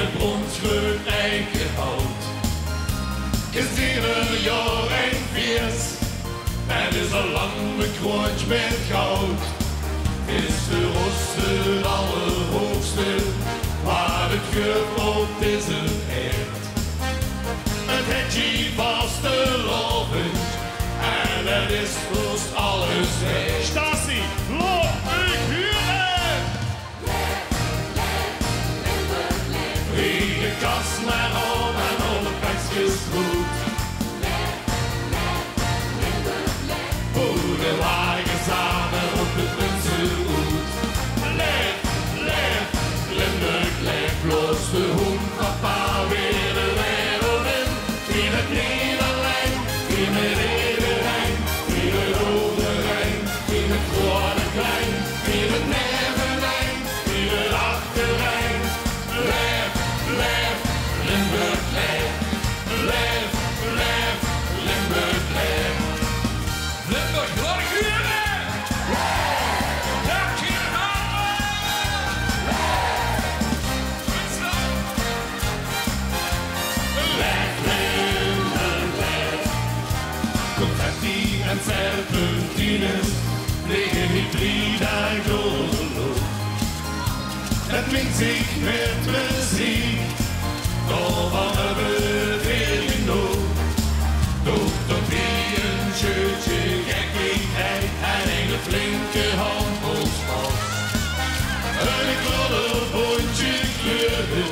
het bronsgroen eikenhout. Gezien een jaar en vies, en is al lang bekroond met goud. Is de roste het allerhoogste, waar het geur op deze aard. Het hetje vast te lopen, en het is vast alles weg. Stasi, loop ik huren! Riege kast maar op en alle prijsjes goed. Hoe de wagen samen op de Prinsenhoed. Leef, leef, Limburg, leef, los de hoen, papa weer de wereld in. In het Nederland, in het Nederland, in het Rode Rijn, in het Groene Klein, in het Nevenlijn, in het Achterrijn. Leef, leef, Limburg, leef, leef, leef, Limburg, leef. Limburg, laat ik huren! Dank je Leef, Limburg, leef. Confetti en serpentines liggen die 3 dagen door de lucht. Het dwingt zich met muziek, toch van hebben we veel genoeg. Doe toch wie een shirtje gekkigheid en een flinke handelspas. Een klodderboontje kleuren,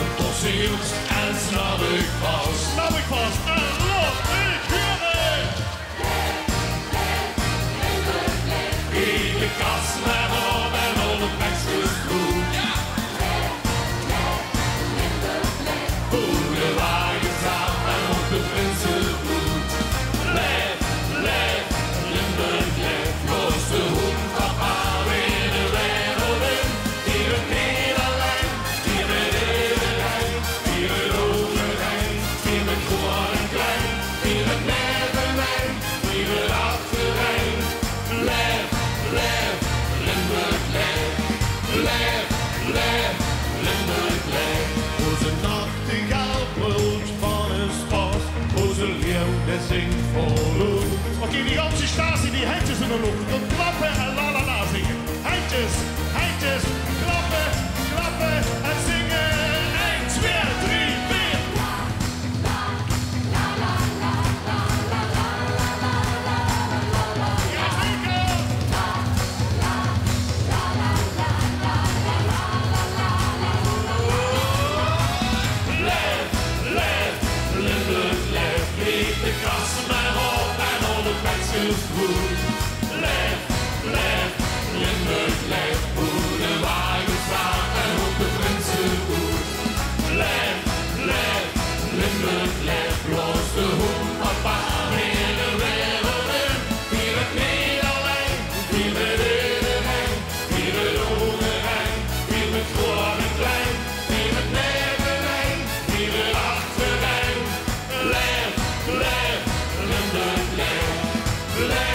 een postzegels en snap ik vast. Snap ik vast, en loop ik huren! Iedere kast maar op en alle prijsjes goed. Hoe de wagen staat en op de Prinsenhoed. Leef, leef, Limburg, leef, los de hoek, papa weer de wereld in. Hier het Nederland, hier het Nederland, hier het Rode Rijn, hier het Groen en Klein, hier het Nevenlijn, hier het Achterrijn. Leef, leef, Limburg, leef, leef, leef, Limburg, leef. Hoe ze nachtegaal brult van een spas, hoe ze leeuw dat zingt volop. Oké, die ganze Stasi, die handjes in de lucht. Und klappen en la la la zingen. Handjes, handjes, klappen, klappen en zingen. 1, 2, 3, 4. Ja, zeker! Leef, leef, Limburg, leef, leef de kast maar op en alle prijsjes goed. Leef, leef, Limburg, leef, hoe de wagen staat en op de Prinsenhoed. Leef, leef, Limburg, leef, los de hoek, papa weer de wereld in. Hier het Nederland, hier het Nederland, hier het Rode Rijn, hier het Groen en Klein, hier het Nevenlijn, hier het Achterrijn. Leef, leef, Limburg, leef, leef.